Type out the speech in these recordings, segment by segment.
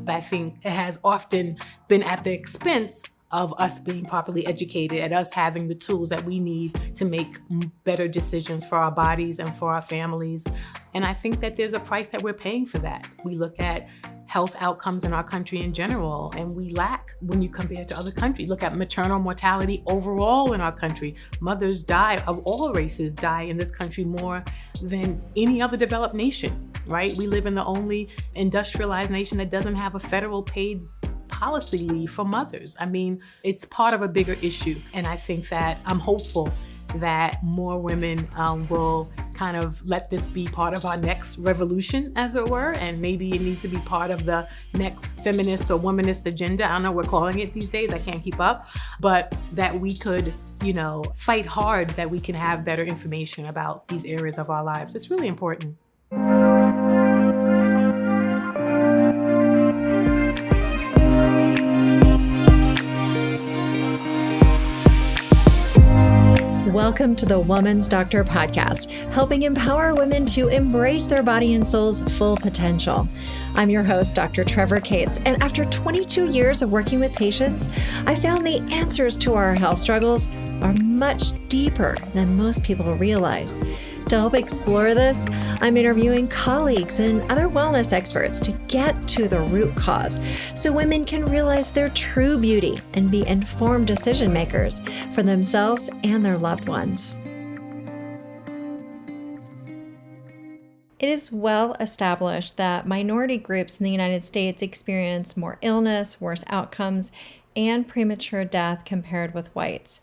But I think it has often been at the expense of us being properly educated and us having the tools that we need to make better decisions for our bodies and for our families. And I think that there's a price that we're paying for that. We look at health outcomes in our country in general, and we lack when you compare to other countries. Look at maternal mortality overall in our country. Mothers die, of all races, die in this country more than any other developed nation, right? We live in the only industrialized nation that doesn't have a federal paid policy leave for mothers. I mean, it's part of a bigger issue. And I think that I'm hopeful that more women will kind of let this be part of our next revolution, as it were, and maybe it needs to be part of the next feminist or womanist agenda. I don't know what we're calling it these days, I can't keep up, but that we could, fight hard that we can have better information about these areas of our lives. It's really important. Welcome to the Woman's Doctor podcast, helping empower women to embrace their body and soul's full potential. I'm your host, Dr. Trevor Cates, and after 22 years of working with patients, I found the answers to our health struggles are much deeper than most people realize. To help explore this, I'm interviewing colleagues and other wellness experts to get to the root cause so women can realize their true beauty and be informed decision makers for themselves and their loved ones. It is well established that minority groups in the United States experience more illness, worse outcomes, and premature death compared with whites.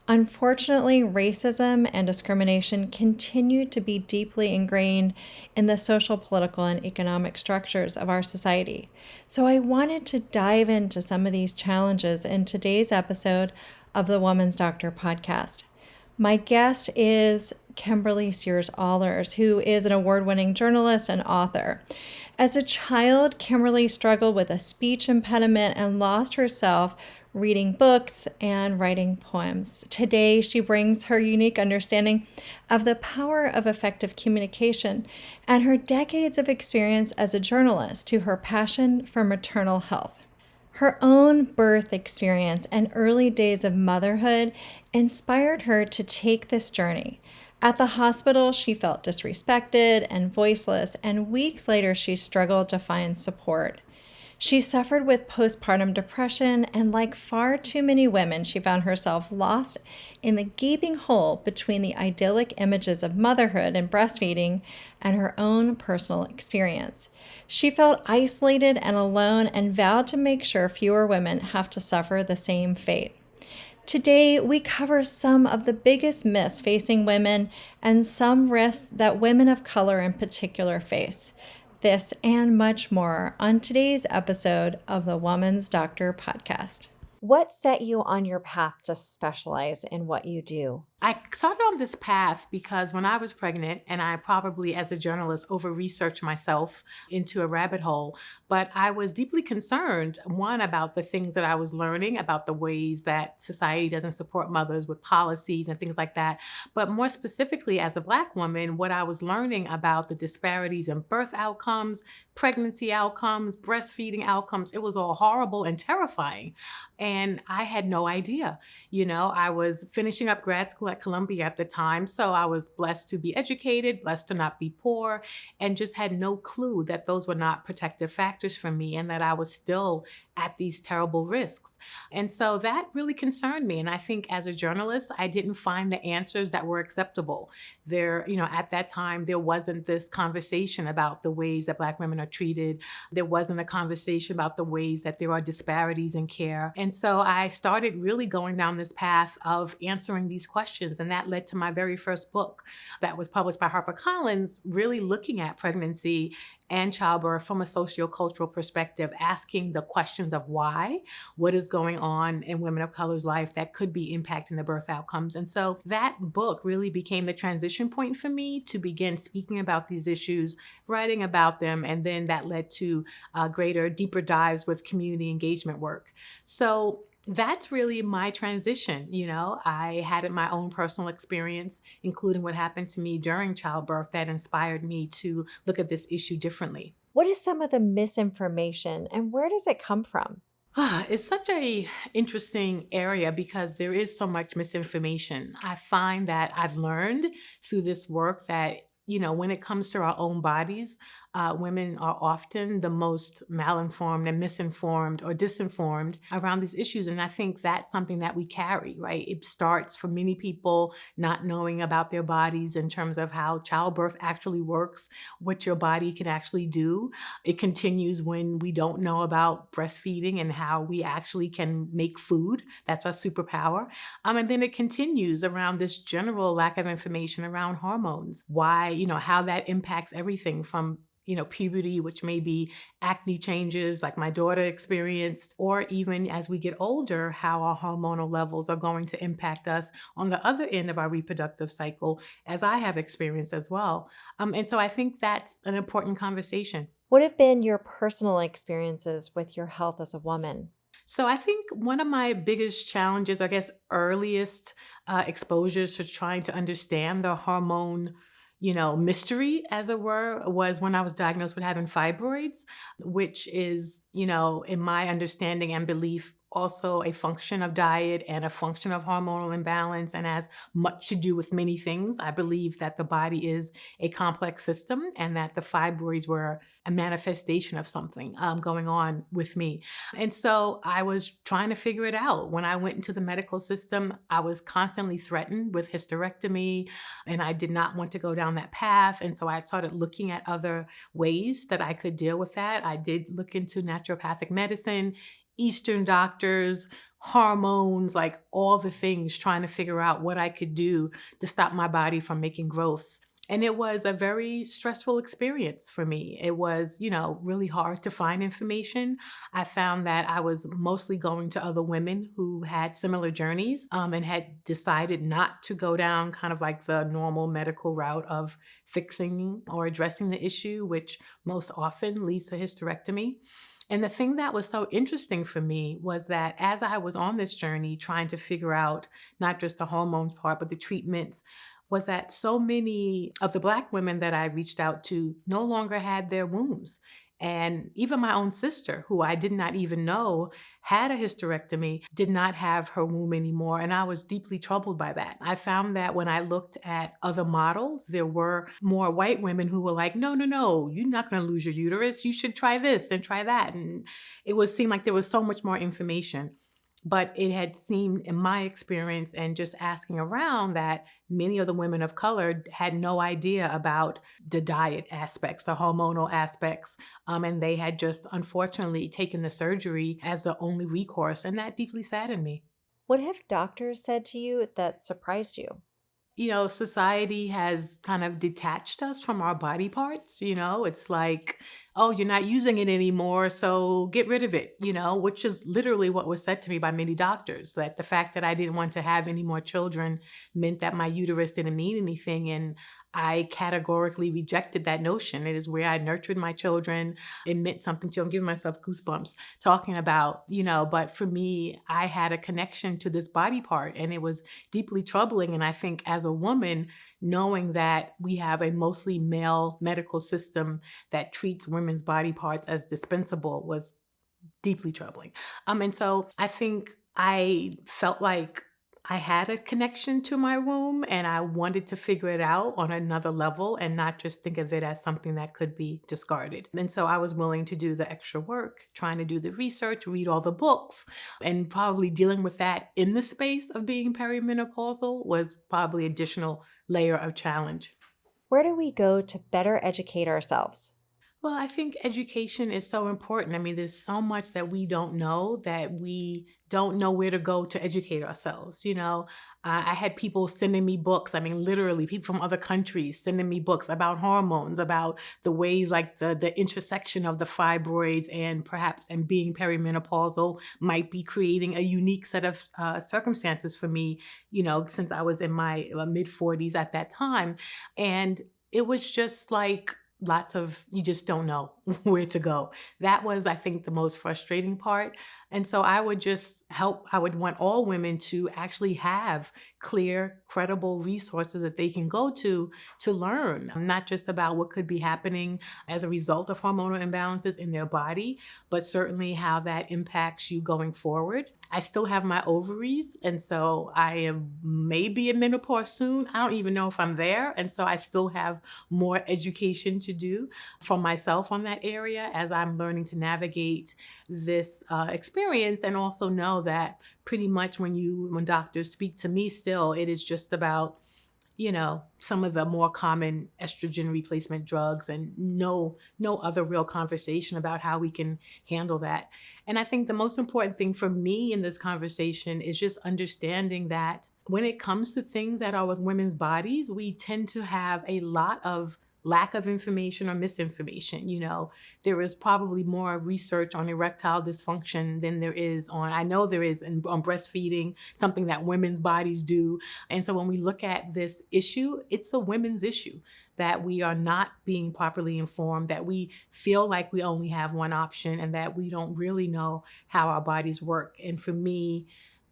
Unfortunately, racism and discrimination continue to be deeply ingrained in the social, political, and economic structures of our society. So I wanted to dive into some of these challenges in today's episode of the Woman's Doctor podcast. My guest is Kimberly Seals Allers, who is an award-winning journalist and author. As a child, Kimberly struggled with a speech impediment and lost herself reading books and writing poems. Today, she brings her unique understanding of the power of effective communication and her decades of experience as a journalist to her passion for maternal health. Her own birth experience and early days of motherhood inspired her to take this journey. At the hospital, she felt disrespected and voiceless, and weeks later, she struggled to find support. She suffered with postpartum depression, and like far too many women, she found herself lost in the gaping hole between the idyllic images of motherhood and breastfeeding and her own personal experience. She felt isolated and alone and vowed to make sure fewer women have to suffer the same fate. Today, we cover some of the biggest myths facing women and some risks that women of color in particular face. This and much more on today's episode of the Woman's Doctor podcast. What set you on your path to specialize in what you do? I started on this path because when I was pregnant, and I probably as a journalist over-researched myself into a rabbit hole, but I was deeply concerned, one, about the things that I was learning about the ways that society doesn't support mothers with policies and things like that. But more specifically, as a Black woman, what I was learning about the disparities in birth outcomes, pregnancy outcomes, breastfeeding outcomes, it was all horrible and terrifying. And I had no idea. I was finishing up grad school at Columbia at the time, so I was blessed to be educated, blessed to not be poor, and just had no clue that those were not protective factors for me and that I was still at these terrible risks. And so that really concerned me. And I think as a journalist, I didn't find the answers that were acceptable. At that time, there wasn't this conversation about the ways that Black women are treated. There wasn't a conversation about the ways that there are disparities in care. And so I started really going down this path of answering these questions. And that led to my very first book that was published by HarperCollins, really looking at pregnancy and childbirth from a sociocultural perspective, asking the questions of why, what is going on in women of color's life that could be impacting the birth outcomes. And so that book really became the transition point for me to begin speaking about these issues, writing about them, and then that led to greater, deeper dives with community engagement work. So That's really my transition. I had my own personal experience, including what happened to me during childbirth, that inspired me to look at this issue differently. What is some of the misinformation and where does it come from? It's such a interesting area because there is so much misinformation. I find that I've learned through this work that, when it comes to our own bodies, women are often the most malinformed and misinformed or disinformed around these issues. And I think that's something that we carry, right? It starts for many people not knowing about their bodies in terms of how childbirth actually works, what your body can actually do. It continues when we don't know about breastfeeding and how we actually can make food. That's our superpower. And then it continues around this general lack of information around hormones, why, how that impacts everything from puberty, which may be acne changes like my daughter experienced, or even as we get older, how our hormonal levels are going to impact us on the other end of our reproductive cycle, as I have experienced as well. And so I think that's an important conversation. What have been your personal experiences with your health as a woman? So I think one of my biggest challenges, I guess, earliest exposures to trying to understand the hormone, mystery, as it were, was when I was diagnosed with having fibroids, which is, in my understanding and belief, also a function of diet and a function of hormonal imbalance and has much to do with many things. I believe that the body is a complex system and that the fibroids were a manifestation of something going on with me. And so I was trying to figure it out. When I went into the medical system, I was constantly threatened with hysterectomy, and I did not want to go down that path. And so I started looking at other ways that I could deal with that. I did look into naturopathic medicine, Eastern doctors, hormones, like all the things, trying to figure out what I could do to stop my body from making growths. And it was a very stressful experience for me. It was, really hard to find information. I found that I was mostly going to other women who had similar journeys and had decided not to go down kind of like the normal medical route of fixing or addressing the issue, which most often leads to hysterectomy. And the thing that was so interesting for me was that as I was on this journey trying to figure out not just the hormones part, but the treatments, was that so many of the Black women that I reached out to no longer had their wombs. And even my own sister, who I did not even know had a hysterectomy, did not have her womb anymore. And I was deeply troubled by that. I found that when I looked at other models, there were more white women who were like, no, no, no, you're not going to lose your uterus. You should try this and try that. And seemed like there was so much more information. But it had seemed, in my experience and just asking around, that many of the women of color had no idea about the diet aspects, the hormonal aspects, and they had just unfortunately taken the surgery as the only recourse. And that deeply saddened me. What have doctors said to you that surprised you? Society has kind of detached us from our body parts. It's like, oh, you're not using it anymore, so get rid of it, which is literally what was said to me by many doctors, that the fact that I didn't want to have any more children meant that my uterus didn't mean anything. And I categorically rejected that notion. It is where I nurtured my children. It meant something to. I'm giving myself goosebumps talking about, but for me, I had a connection to this body part and it was deeply troubling. And I think as a woman, knowing that we have a mostly male medical system that treats women's body parts as dispensable was deeply troubling. And so I think I felt like I had a connection to my womb and I wanted to figure it out on another level and not just think of it as something that could be discarded. And so I was willing to do the extra work, trying to do the research, read all the books, and probably dealing with that in the space of being perimenopausal was probably additional layer of challenge. Where do we go to better educate ourselves? Well, I think education is so important. I mean, there's so much that we don't know, that we don't know where to go to educate ourselves. I had people sending me books. I mean, literally, people from other countries sending me books about hormones, about the ways like the intersection of the fibroids and perhaps and being perimenopausal might be creating a unique set of circumstances for me, since I was in my mid 40s at that time. And it was just like, lots of, you just don't know. where to go. That was, I think, the most frustrating part. And so I would want all women to actually have clear, credible resources that they can go to learn, not just about what could be happening as a result of hormonal imbalances in their body, but certainly how that impacts you going forward. I still have my ovaries, and so I am maybe in menopause soon. I don't even know if I'm there. And so I still have more education to do for myself on that area as I'm learning to navigate this experience, and also know that pretty much when doctors speak to me still, it is just about some of the more common estrogen replacement drugs, and no other real conversation about how we can handle that. And I think the most important thing for me in this conversation is just understanding that when it comes to things that are with women's bodies, we tend to have a lot of lack of information or misinformation. There is probably more research on erectile dysfunction than there is I know there is on breastfeeding, something that women's bodies do. And so when we look at this issue, it's a women's issue, that we are not being properly informed, that we feel like we only have one option, and that we don't really know how our bodies work. And for me,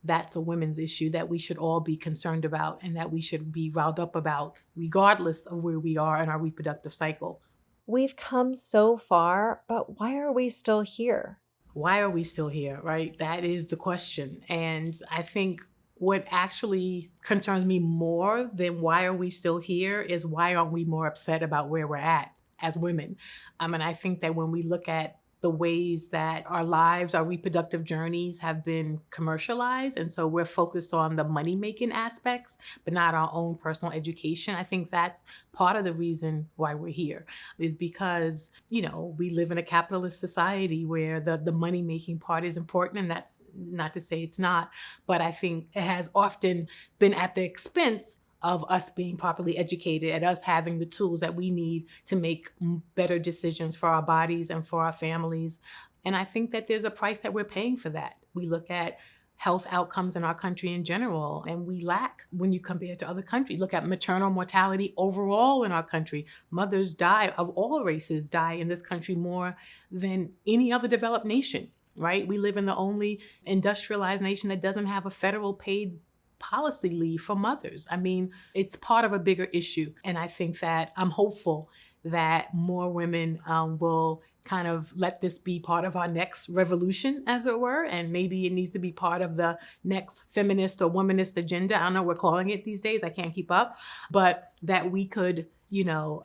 that's a women's issue that we should all be concerned about, and that we should be riled up about, regardless of where we are in our reproductive cycle. We've come so far, but why are we still here? Why are we still here, right? That is the question. And I think what actually concerns me more than why are we still here is why aren't we more upset about where we're at as women? And I think that when we look at the ways that our lives, our reproductive journeys have been commercialized, and so we're focused on the money-making aspects, but not our own personal education. I think that's part of the reason why we're here, is because, we live in a capitalist society where the money-making part is important, and that's not to say it's not, but I think it has often been at the expense of us being properly educated, and us having the tools that we need to make better decisions for our bodies and for our families. And I think that there's a price that we're paying for that. We look at health outcomes in our country in general, and we lack when you compare to other countries. Look at maternal mortality overall in our country. Mothers die, of all races, die in this country more than any other developed nation, right? We live in the only industrialized nation that doesn't have a federal paid policy leave for mothers. I mean, it's part of a bigger issue. And I think that I'm hopeful that more women will kind of let this be part of our next revolution, as it were. And maybe it needs to be part of the next feminist or womanist agenda. I don't know what we're calling it these days. I can't keep up. But that we could,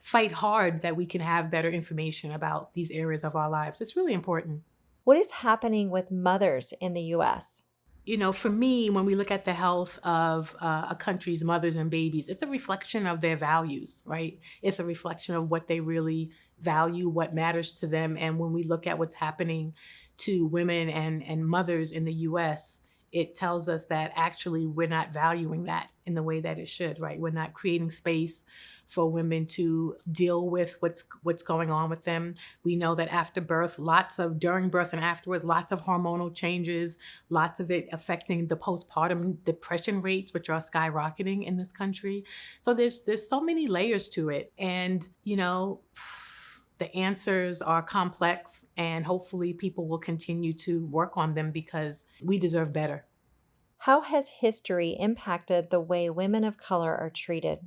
fight hard, that we can have better information about these areas of our lives. It's really important. What is happening with mothers in the US? For me, when we look at the health of a country's mothers and babies, it's a reflection of their values, right? It's a reflection of what they really value, what matters to them. And when we look at what's happening to women and mothers in the US, it tells us that actually we're not valuing that in the way that it should, right? We're not creating space for women to deal with what's going on with them. We know that after birth, during birth and afterwards, lots of hormonal changes, lots of it affecting the postpartum depression rates, which are skyrocketing in this country. So there's so many layers to it. And, the answers are complex, and hopefully people will continue to work on them because we deserve better. How has history impacted the way women of color are treated?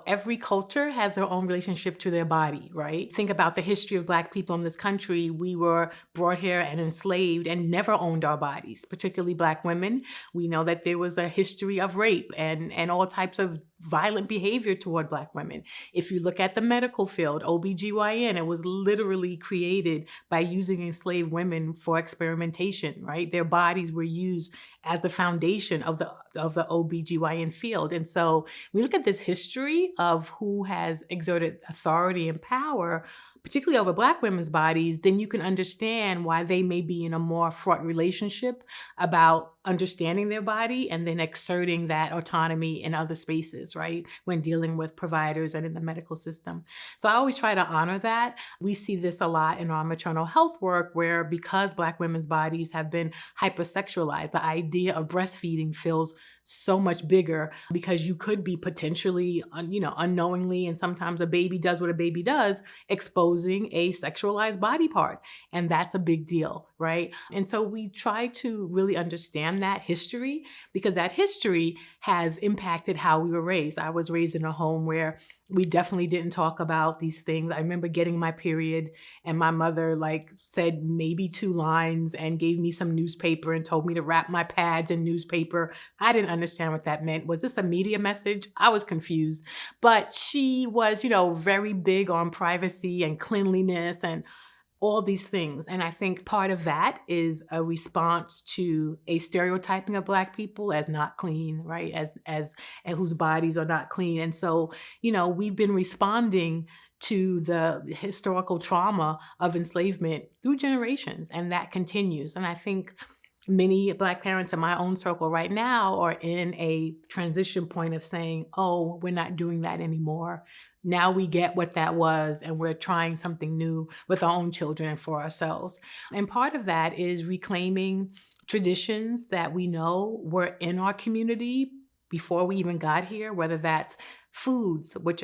Every culture has their own relationship to their body, right? Think about the history of Black people in this country. We were brought here and enslaved and never owned our bodies, particularly Black women. We know that there was a history of rape and all types of violent behavior toward Black women. If you look at the medical field, OBGYN, it was literally created by using enslaved women for experimentation, right? Their bodies were used as the foundation of the OBGYN field. And so we look at this history of who has exerted authority and power, particularly over Black women's bodies, then you can understand why they may be in a more fraught relationship about understanding their body and then exerting that autonomy in other spaces, right? When dealing with providers and in the medical system. So I always try to honor that. We see this a lot in our maternal health work, where because Black women's bodies have been hypersexualized, the idea of breastfeeding feels so much bigger, because you could be potentially, unknowingly, and sometimes a baby does what a baby does, exposed exposing a sexualized body part. And that's a big deal, right? And so we try to really understand that history because that history has impacted how we were raised. I was raised in a home where we definitely didn't talk about these things. I remember getting my period and my mother said maybe 2 lines and gave me some newspaper and told me to wrap my pads in newspaper. I didn't understand what that meant. Was this a media message? I was confused. But she was, very big on privacy and cleanliness and all these things. And I think part of that is a response to a stereotyping of Black people as not clean, right? As and whose bodies are not clean. And so, we've been responding to the historical trauma of enslavement through generations, and that continues. And I think many Black parents in my own circle right now are in a transition point of saying, oh, we're not doing that anymore. Now we get what that was, and we're trying something new with our own children and for ourselves. And part of that is reclaiming traditions that we know were in our community before we even got here, whether that's foods, which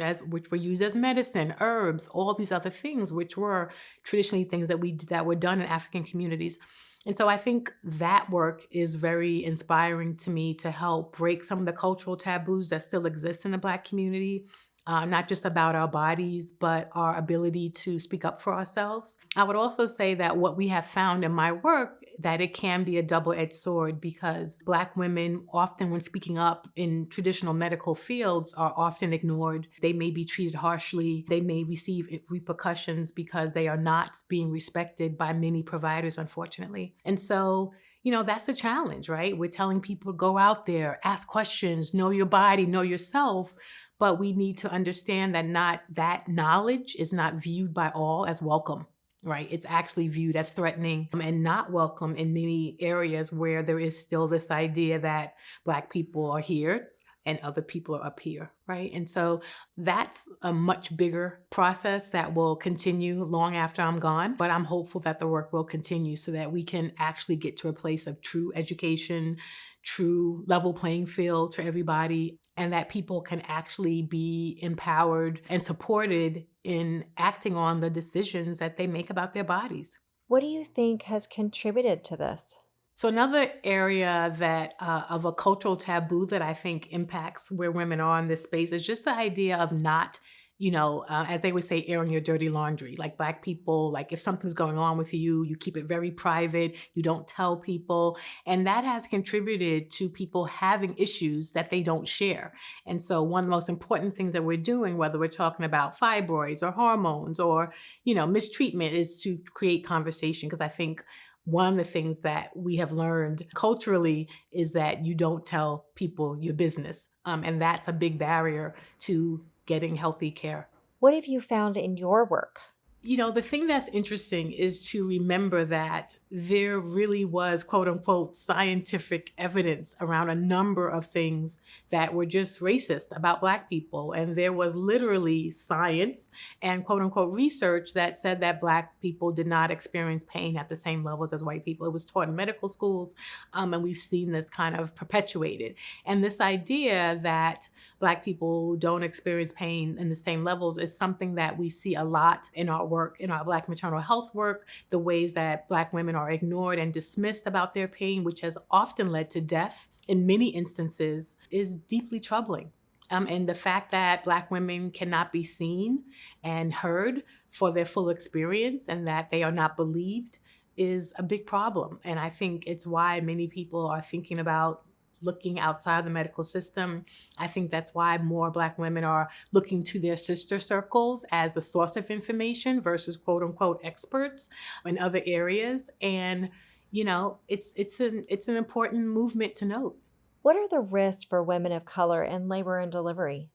were used as medicine, herbs, all these other things, which were traditionally things that were done in African communities. And so I think that work is very inspiring to me to help break some of the cultural taboos that still exist in the Black community, not just about our bodies, but our ability to speak up for ourselves. I would also say that what we have found in my work, that it can be a double-edged sword because Black women often, when speaking up in traditional medical fields, are often ignored. They may be treated harshly. They may receive repercussions because they are not being respected by many providers, unfortunately. And so, that's a challenge, right? We're telling people to go out there, ask questions, know your body, know yourself. But we need to understand that knowledge is not viewed by all as welcome, right? It's actually viewed as threatening and not welcome in many areas where there is still this idea that Black people are here and other people are up here, right? And so that's a much bigger process that will continue long after I'm gone. But I'm hopeful that the work will continue so that we can actually get to a place of true education, true level playing field for everybody, and that people can actually be empowered and supported in acting on the decisions that they make about their bodies. What do you think has contributed to this? So another area that of a cultural taboo that I think impacts where women are in this space is just the idea of not, as they would say, airing your dirty laundry. Like Black people, like if something's going on with you, you keep it very private. You don't tell people. And that has contributed to people having issues that they don't share. And so one of the most important things that we're doing, whether we're talking about fibroids or hormones or, mistreatment, is to create conversation. Because I think one of the things that we have learned culturally is that you don't tell people your business. And that's a big barrier to getting healthy care. What have you found in your work? The thing that's interesting is to remember that there really was, quote unquote, scientific evidence around a number of things that were just racist about Black people. And there was literally science and, quote unquote, research that said that Black people did not experience pain at the same levels as white people. It was taught in medical schools, and we've seen this kind of perpetuated. And this idea that Black people don't experience pain in the same levels is something that we see a lot in our work, in our Black maternal health work, the ways that Black women are ignored and dismissed about their pain, which has often led to death in many instances, is deeply troubling. And the fact that Black women cannot be seen and heard for their full experience and that they are not believed is a big problem. And I think it's why many people are thinking about looking outside the medical system. I think that's why more Black women are looking to their sister circles as a source of information versus quote unquote experts in other areas. And, it's an important movement to note. What are the risks for women of color in labor and delivery?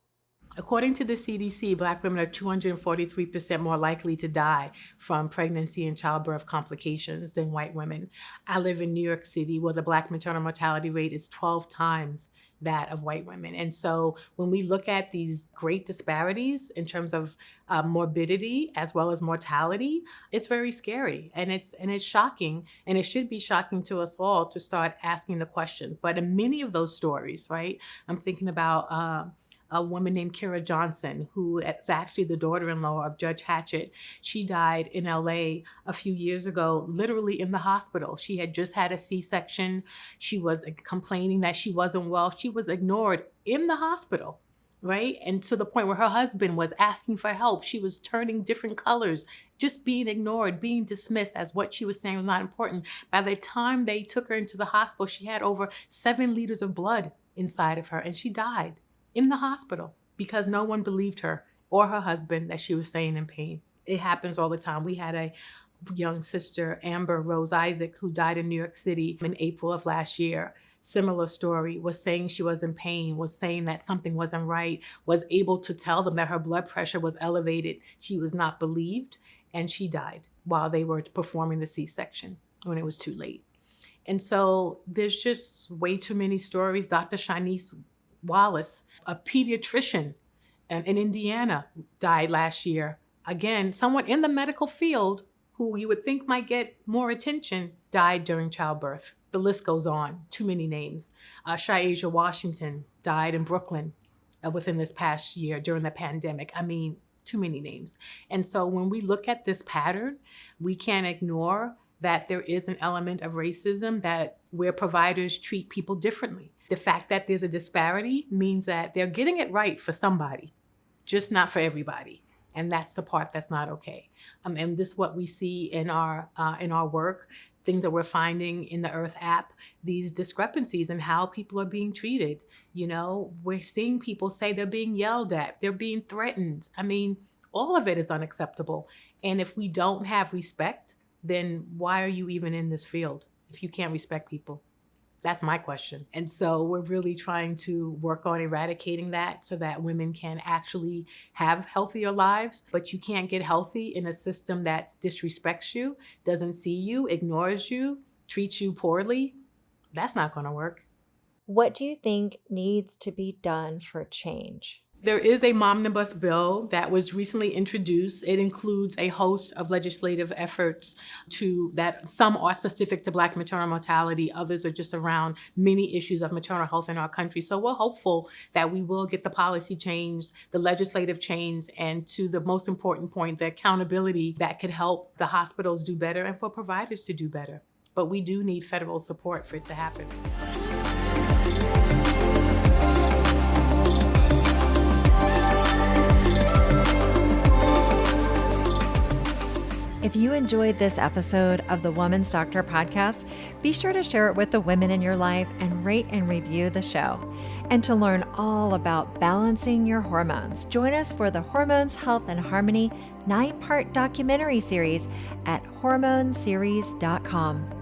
According to the CDC, Black women are 243% more likely to die from pregnancy and childbirth complications than white women. I live in New York City, where the Black maternal mortality rate is 12 times that of white women. And so when we look at these great disparities in terms of morbidity as well as mortality, it's very scary and it's shocking, and it should be shocking to us all to start asking the question. But in many of those stories, right, I'm thinking about a woman named Kira Johnson, who is actually the daughter-in-law of Judge Hatchett. She died in LA a few years ago, literally in the hospital. She had just had a C-section. She was complaining that she wasn't well. She was ignored in the hospital, right? And to the point where her husband was asking for help. She was turning different colors, just being ignored, being dismissed as what she was saying was not important. By the time they took her into the hospital, she had over 7 liters of blood inside of her, and she died in the hospital because no one believed her or her husband that she was saying in pain. It happens all the time. We had a young sister, Amber Rose Isaac, who died in New York City in April of last year. Similar story, was saying she was in pain, was saying that something wasn't right, was able to tell them that her blood pressure was elevated. She was not believed, and she died while they were performing the C-section when it was too late. And so there's just way too many stories. Dr. Shanice Wallace, a pediatrician in Indiana, died last year. Again, someone in the medical field who you would think might get more attention, died during childbirth. The list goes on, too many names. Shayasia Washington died in Brooklyn within this past year during the pandemic. I mean, too many names. And so when we look at this pattern, we can't ignore that there is an element of racism, that where providers treat people differently. The fact that there's a disparity means that they're getting it right for somebody, just not for everybody. And that's the part that's not okay. And this is what we see in our work, things that we're finding in the Earth app, these discrepancies in how people are being treated. You know, we're seeing people say they're being yelled at, they're being threatened. I mean, all of it is unacceptable. And if we don't have respect, then why are you even in this field if you can't respect people? That's my question. And so we're really trying to work on eradicating that so that women can actually have healthier lives. But you can't get healthy in a system that disrespects you, doesn't see you, ignores you, treats you poorly. That's not going to work. What do you think needs to be done for change? There is a momnibus bill that was recently introduced. It includes a host of legislative efforts that some are specific to Black maternal mortality, others are just around many issues of maternal health in our country. So we're hopeful that we will get the policy change, the legislative change, and to the most important point, the accountability that could help the hospitals do better and for providers to do better. But we do need federal support for it to happen. If you enjoyed this episode of the Woman's Doctor podcast, be sure to share it with the women in your life and rate and review the show. And to learn all about balancing your hormones, join us for the Hormones, Health, and Harmony 9-part documentary series at hormoneseries.com.